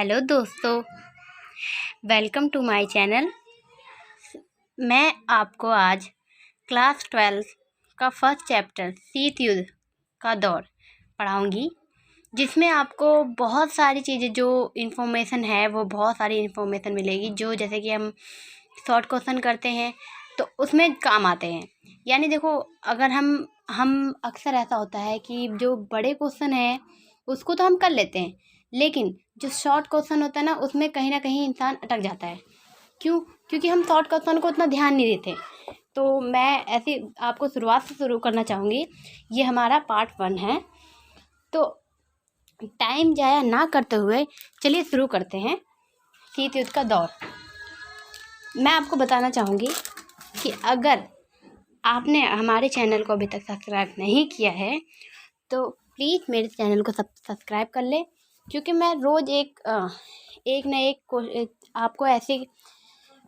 Hello दोस्तों, welcome to my channel. मैं आपको आज क्लास 12 का फर्स्ट चैप्टर शीत युद्ध का दौर पढ़ाऊंगी, जिसमें आपको बहुत सारी चीज़ें जो इन्फॉर्मेशन है वो बहुत सारी इन्फॉर्मेशन मिलेगी, जो जैसे कि हम शॉर्ट क्वेश्चन करते हैं तो उसमें काम आते हैं। यानी देखो, अगर हम अक्सर ऐसा होता है कि जो बड़े क्वेश्चन है उसको तो हम कर लेते हैं, लेकिन जो शॉर्ट क्वेश्चन होता है ना, उसमें कहीं ना कहीं इंसान अटक जाता है। क्यों? क्योंकि हम शॉर्ट क्वेश्चन को उतना ध्यान नहीं देते। तो मैं ऐसे आपको शुरुआत से शुरू करना चाहूँगी। ये हमारा पार्ट 1 है, तो टाइम जाया ना करते हुए चलिए शुरू करते हैं शीत युद्ध का दौर। मैं आपको बताना चाहूँगी कि अगर आपने हमारे चैनल को अभी तक सब्सक्राइब नहीं किया है तो प्लीज़ मेरे चैनल को सब्सक्राइब कर ले, क्योंकि मैं रोज़ एक ना एक आपको ऐसे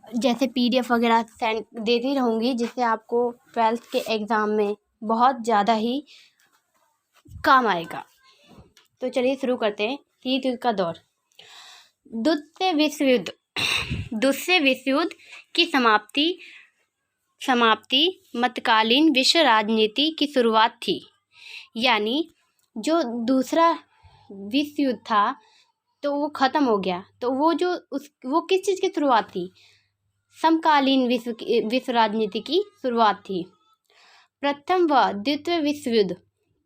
जैसे PDF वगैरह सेंड देती रहूँगी, जिससे आपको 12th के एग्ज़ाम में बहुत ज़्यादा ही काम आएगा। तो चलिए शुरू करते हैं शीत युद्ध का दौर। द्वितीय विश्व युद्ध की समाप्ति मध्यकालीन विश्व राजनीति की शुरुआत थी। यानी जो दूसरा विश्व युद्ध था तो वो ख़त्म हो गया, तो वो किस चीज़ की शुरुआत थी? समकालीन विश्व राजनीति की शुरुआत थी। प्रथम व द्वितीय विश्व युद्ध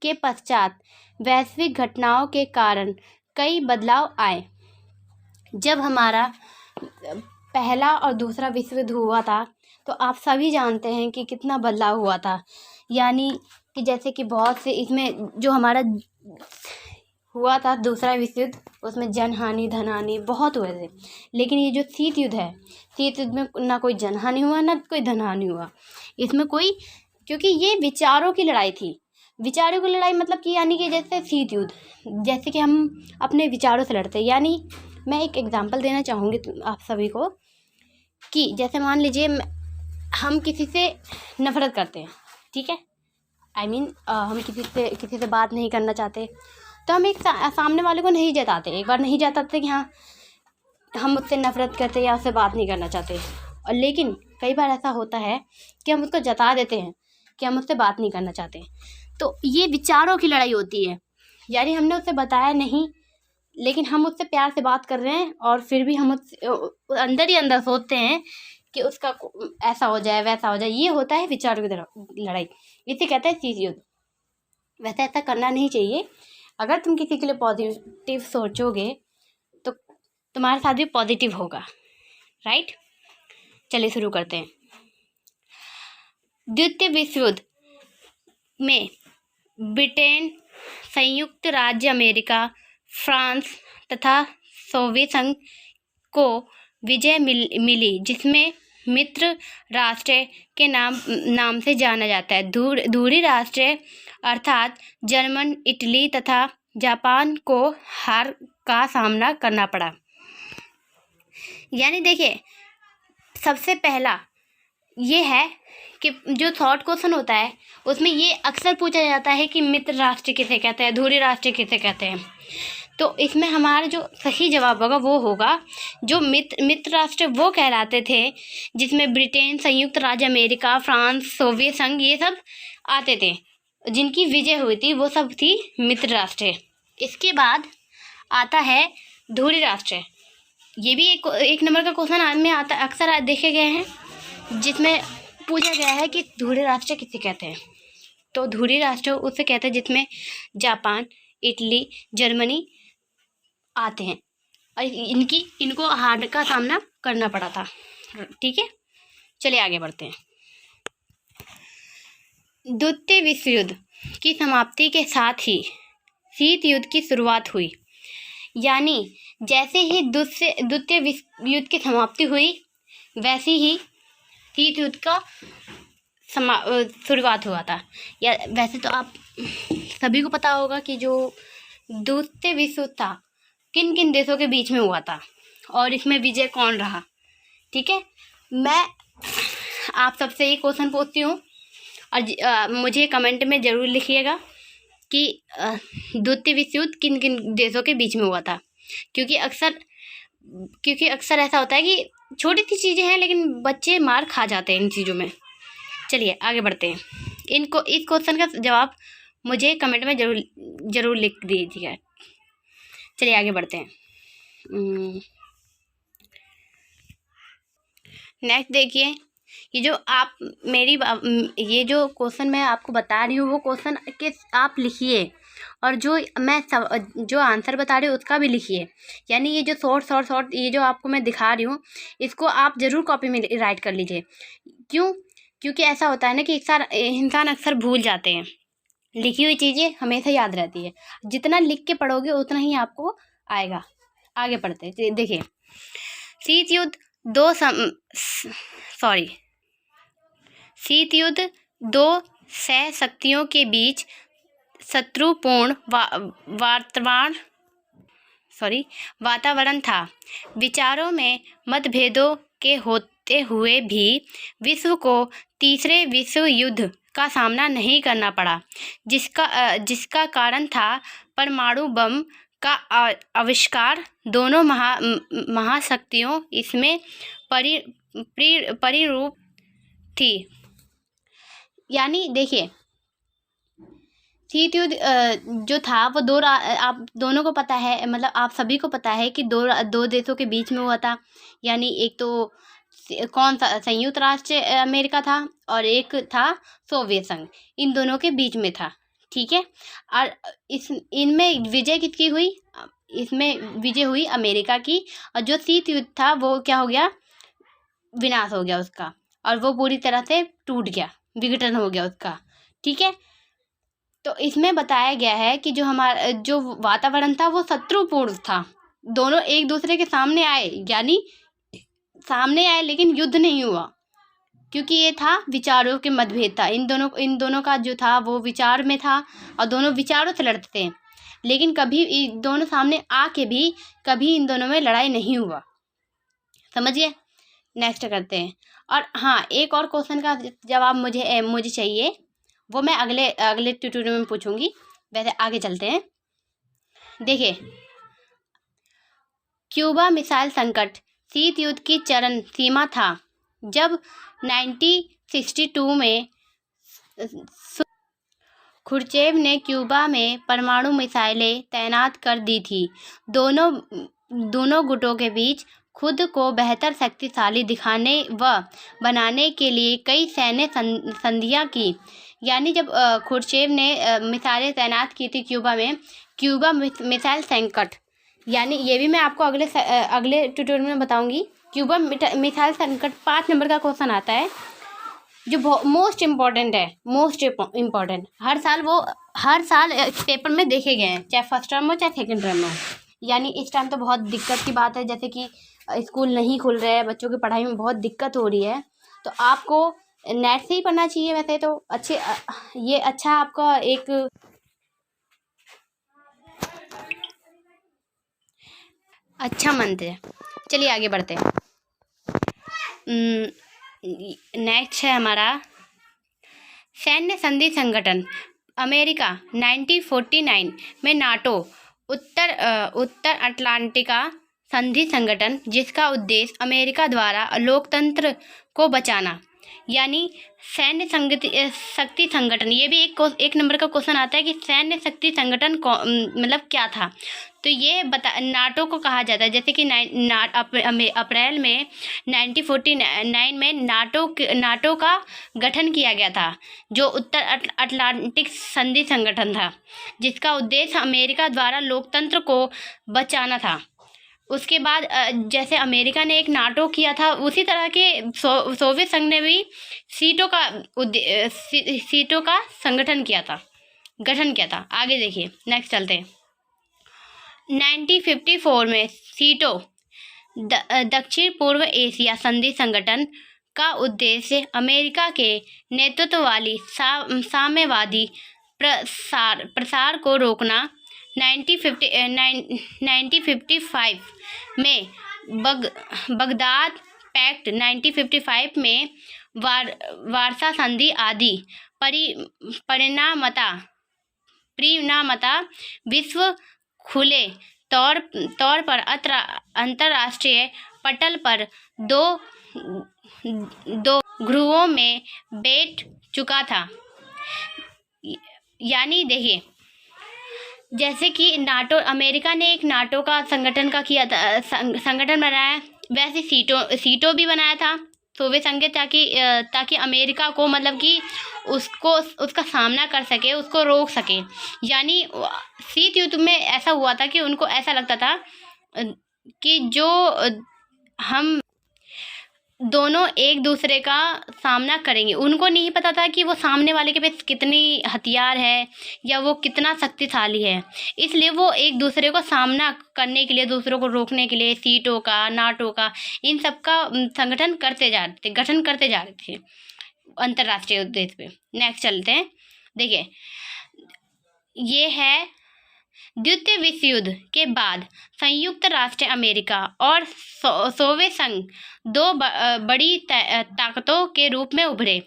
के पश्चात वैश्विक घटनाओं के कारण कई बदलाव आए। जब हमारा पहला और दूसरा विश्व युद्ध हुआ था तो आप सभी जानते हैं कि कितना बदलाव हुआ था। यानी कि जैसे कि बहुत से इसमें जो हमारा हुआ था दूसरा विश्व युद्ध, उसमें जनहानि धनहानि बहुत हुए थे। लेकिन ये जो शीत युद्ध है, शीत युद्ध में ना कोई जनहानि हुआ ना कोई धनहानि हुआ। इसमें क्योंकि ये विचारों की लड़ाई थी। विचारों की लड़ाई मतलब कि यानी कि जैसे शीत युद्ध, जैसे कि हम अपने विचारों से लड़ते हैं। यानी मैं एक एग्जांपल देना चाहूँगी आप सभी को कि जैसे मान लीजिए हम किसी से नफरत करते हैं, ठीक है, हम किसी से बात नहीं करना चाहते, तो हम एक सामने वाले को नहीं जताते। एक बार नहीं जताते कि हाँ हम उससे नफरत करते या उससे बात नहीं करना चाहते, और लेकिन कई बार ऐसा होता है कि हम उसको जता देते हैं कि हम उससे बात नहीं करना चाहते। तो ये विचारों की लड़ाई होती है। यानी हमने उससे बताया नहीं, लेकिन हम उससे प्यार से बात कर रहे हैं, और फिर भी हम अंदर ही अंदर सोचते हैं कि उसका ऐसा हो जाए वैसा हो जाए। ये होता है विचारों की लड़ाई, इसे कहते हैं शीत युद्ध। वैसे ऐसा करना नहीं चाहिए। अगर तुम किसी के लिए पॉजिटिव सोचोगे तो तुम्हारे साथ भी पॉजिटिव होगा, राइट। चलिए शुरू करते हैं। द्वितीय विश्व युद्ध में ब्रिटेन, संयुक्त राज्य अमेरिका, फ्रांस तथा सोवियत संघ को विजय मिली, जिसमें मित्र राष्ट्र के नाम से जाना जाता है। धुरी राष्ट्र अर्थात जर्मन, इटली तथा जापान को हार का सामना करना पड़ा। यानी देखिए, सबसे पहला ये है कि जो शॉर्ट क्वेश्चन होता है उसमें ये अक्सर पूछा जाता है कि मित्र राष्ट्र किसे कहते हैं, धुरी राष्ट्र किसे कहते हैं। तो इसमें हमारा जो सही जवाब होगा वो होगा जो मित्र राष्ट्र वो कहलाते थे, जिसमें ब्रिटेन, संयुक्त राज्य अमेरिका, फ्रांस, सोवियत संघ ये सब आते थे। जिनकी विजय हुई थी वो सब थी मित्र राष्ट्र। इसके बाद आता है धुरी राष्ट्र। ये भी एक नंबर का क्वेश्चन में आता, अक्सर देखे गए हैं, जिसमें पूछा गया है कि धुरी राष्ट्र किसे कहते हैं। तो धुरी राष्ट्र उसे कहते हैं जिसमें जापान, इटली, जर्मनी आते हैं, और इनको हार का सामना करना पड़ा था, ठीक है। चलिए आगे बढ़ते हैं। द्वितीय विश्व युद्ध की समाप्ति के साथ ही शीत युद्ध की शुरुआत हुई। यानी जैसे ही द्वितीय विश्व युद्ध की समाप्ति हुई, वैसे ही शीत युद्ध का शुरुआत हुआ था। या वैसे तो आप सभी को पता होगा कि जो द्वितीय विश्व युद्ध था किन किन देशों के बीच में हुआ था और इसमें विजय कौन रहा, ठीक है। मैं आप सबसे ये क्वेश्चन पूछती हूँ, और मुझे कमेंट में ज़रूर लिखिएगा कि द्वितीय विश्व युद्ध किन किन देशों के बीच में हुआ था, क्योंकि अक्सर क्योंकि अक्सर ऐसा होता है कि छोटी सी चीज़ें हैं लेकिन बच्चे मार खा जाते हैं इन चीज़ों में। चलिए आगे बढ़ते हैं। इस क्वेश्चन का जवाब मुझे कमेंट में ज़रूर लिख दीजिएगा। चलिए आगे बढ़ते हैं। नेक्स्ट देखिए, ये जो आप ये जो क्वेश्चन मैं आपको बता रही हूँ वो क्वेश्चन के आप लिखिए, और जो आंसर बता रही हूँ उसका भी लिखिए। यानी ये जो शॉर्ट ये जो आपको मैं दिखा रही हूँ इसको आप ज़रूर कॉपी में राइट कर लीजिए। क्यों? क्योंकि ऐसा होता है ना कि इंसान अक्सर भूल जाते हैं। लिखी हुई चीज़ें हमेशा याद रहती है। जितना लिख के पढ़ोगे उतना ही आपको आएगा। आगे पढ़ते हैं। देखिए, शीत युद्ध दो सह शक्तियों के बीच शत्रुपूर्ण वातावरण था। विचारों में मतभेदों के होते हुए भी विश्व को तीसरे विश्व युद्ध का सामना नहीं करना पड़ा, जिसका कारण था परमाणु बम का आविष्कार। दोनों महाशक्तियों इसमें परिरूप थी। यानी देखिए, शीत युद्ध जो था वो आप दोनों को पता है, मतलब आप सभी को पता है कि दो देशों के बीच में हुआ था। यानी एक तो कौन सा, संयुक्त राष्ट्र अमेरिका था और एक था सोवियत संघ। इन दोनों के बीच में था, ठीक है। और इनमें विजय किसकी हुई? इसमें विजय हुई अमेरिका की। और जो शीत युद्ध था वो क्या हो गया? विनाश हो गया उसका, और वो पूरी तरह से टूट गया, विघटन हो गया उसका, ठीक है। तो इसमें बताया गया है कि जो वातावरण था वो शत्रुपूर्ण था। दोनों एक दूसरे के सामने आए, यानी सामने आए लेकिन युद्ध नहीं हुआ, क्योंकि ये था विचारों के मतभेद था। इन दोनों का जो था वो विचार में था, और दोनों विचारों से लड़ते थे। लेकिन कभी दोनों सामने आके भी कभी इन दोनों में लड़ाई नहीं हुआ। समझिए। नेक्स्ट करते हैं। और हाँ, एक और क्वेश्चन का जवाब मुझे चाहिए, वो मैं अगले ट्यूटोरियल में पूछूंगी। वैसे आगे चलते हैं। देखिए, क्यूबा मिसाइल संकट शीत युद्ध की चरम सीमा था, जब 1962 में खुर्चेव ने क्यूबा में परमाणु मिसाइलें तैनात कर दी थी। दोनों गुटों के बीच खुद को बेहतर शक्तिशाली दिखाने व बनाने के लिए कई सैन्य संधियां की। यानी जब खुर्चेव ने मिसाइलें तैनात की थी क्यूबा में, क्यूबा मिसाइल संकट, यानी ये भी मैं आपको अगले ट्यूटोरियल में बताऊंगी। क्यूबा मिसाइल संकट 5 नंबर का क्वेश्चन आता है, जो मोस्ट इम्पॉर्टेंट है, मोस्ट इम्पॉर्टेंट। हर साल पेपर में देखे गए हैं, चाहे फर्स्ट टर्म हो चाहे सेकंड टर्म हो। यानी इस टाइम तो बहुत दिक्कत की बात है, जैसे कि स्कूल नहीं खुल रहे हैं, बच्चों की पढ़ाई में बहुत दिक्कत हो रही है, तो आपको नेट से ही पढ़ना चाहिए। वैसे तो ये अच्छा आपका एक अच्छा मंत्र है। चलिए आगे बढ़ते हैं। नेक्स्ट है हमारा सैन्य संधि संगठन। अमेरिका 1949 में नाटो उत्तर अटलांटिका संधि संगठन, जिसका उद्देश्य अमेरिका द्वारा लोकतंत्र को बचाना। यानी सैन्य शक्ति संगठन, ये भी एक नंबर का क्वेश्चन आता है कि सैन्य शक्ति संगठन मतलब क्या था। तो ये नाटो को कहा जाता है। जैसे कि अप्रैल में 1949 में नाटो का गठन किया गया था, जो उत्तर अटलांटिक संधि संगठन था, जिसका उद्देश्य अमेरिका द्वारा लोकतंत्र को बचाना था। उसके बाद जैसे अमेरिका ने एक नाटो किया था, उसी तरह के सोवियत संघ ने भी सीटों का गठन किया था। आगे देखिए, नेक्स्ट चलते हैं। 1954 में सीटो दक्षिण पूर्व एशिया संधि संगठन का उद्देश्य अमेरिका के नेतृत्व वाली साम्यवादी प्रसार को रोकना। 1955 में बगदाद पैक्ट, 1955 में वारसा संधि आदि परिणामता विश्व खुले तौर पर अंतर्राष्ट्रीय पटल पर दो ध्रुवों में बैठ चुका था। यानी देखिए, जैसे कि नाटो, अमेरिका ने एक नाटो का संगठन बनाया, वैसे सीटो भी बनाया था सोवियत संघ के, ताकि अमेरिका को मतलब कि उसका सामना कर सके, उसको रोक सके। यानी शीत युद्ध में ऐसा हुआ था कि उनको ऐसा लगता था कि जो हम दोनों एक दूसरे का सामना करेंगे। उनको नहीं पता था कि वो सामने वाले के पास कितनी हथियार है या वो कितना शक्तिशाली है। इसलिए वो एक दूसरे को सामना करने के लिए, दूसरों को रोकने के लिए सीटों का, नाटो का, इन सब का गठन करते जा रहे थे अंतर्राष्ट्रीय उद्देश्य पे। नेक्स्ट चलते हैं। देखिए, ये है द्वितीय विश्व युद्ध के बाद संयुक्त राष्ट्र अमेरिका और सोवियत संघ दो बड़ी ताकतों के रूप में उभरे।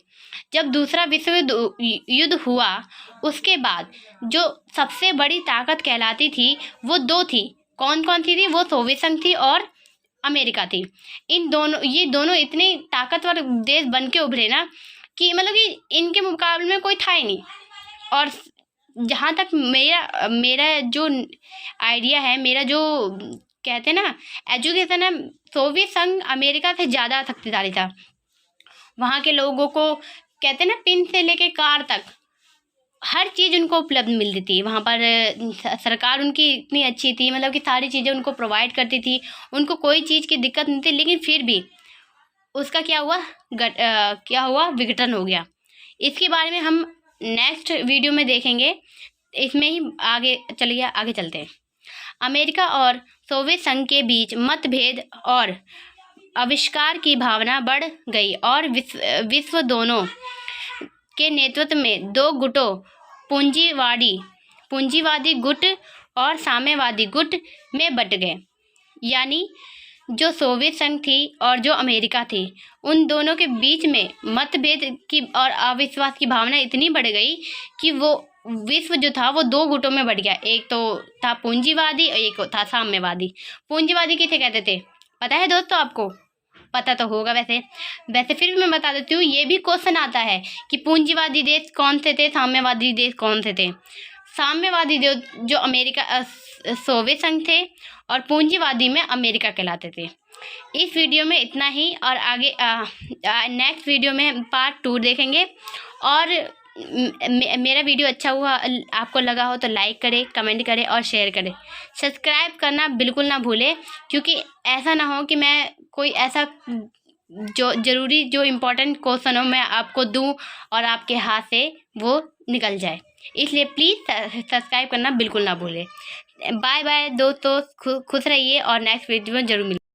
जब दूसरा विश्व युद्ध हुआ, उसके बाद जो सबसे बड़ी ताकत कहलाती थी वो दो थी। कौन कौन सी थी? वो सोवियत संघ थी और अमेरिका थी। ये दोनों इतने ताकतवर देश बन के उभरे ना कि मतलब कि इनके मुकाबले में कोई था ही नहीं। और जहाँ तक मेरा जो आइडिया है, मेरा जो कहते हैं ना एजुकेशन है, सोवियत संघ अमेरिका से ज़्यादा शक्तिशाली था। वहाँ के लोगों को कहते हैं ना, पिन से लेके कार तक हर चीज़ उनको उपलब्ध मिलती थी। वहाँ पर सरकार उनकी इतनी अच्छी थी, मतलब कि सारी चीज़ें उनको प्रोवाइड करती थी, उनको कोई चीज़ की दिक्कत नहीं थी। लेकिन फिर भी उसका क्या हुआ, विघटन हो गया। इसके बारे में हम नेक्स्ट वीडियो में देखेंगे। इसमें ही आगे चलते हैं। अमेरिका और सोवियत संघ के बीच मतभेद और आविष्कार की भावना बढ़ गई और विश्व दोनों के नेतृत्व में दो गुटों, पूंजीवादी गुट और साम्यवादी गुट में बंट गए। यानी जो सोवियत संघ थी और जो अमेरिका थी, उन दोनों के बीच में मतभेद की और अविश्वास की भावना इतनी बढ़ गई कि वो विश्व जो था वो दो गुटों में बढ़ गया। एक तो था पूंजीवादी और एक था साम्यवादी। पूंजीवादी किसे कहते थे पता है दोस्तों? आपको पता तो होगा वैसे फिर भी मैं बता देती हूँ। ये भी क्वेश्चन आता है कि पूंजीवादी देश कौन से थे, साम्यवादी देश कौन से थे। साम्यवादी जो अमेरिका सोवियत संघ थे और पूंजीवादी में अमेरिका कहलाते थे। इस वीडियो में इतना ही, और आगे नेक्स्ट वीडियो में पार्ट 2 देखेंगे। और मेरा वीडियो अच्छा हुआ, आपको लगा हो तो लाइक करें, कमेंट करें और शेयर करें। सब्सक्राइब करना बिल्कुल ना भूलें, क्योंकि ऐसा ना हो कि मैं कोई ऐसा जो ज़रूरी, जो इम्पोर्टेंट क्वेश्चन हो मैं आपको दूं और आपके हाथ से वो निकल जाए। इसलिए प्लीज़ सब्सक्राइब करना बिल्कुल ना भूलें। बाय बाय दोस्तों, खुश रहिए और नेक्स्ट वीडियो में जरूर मिलें।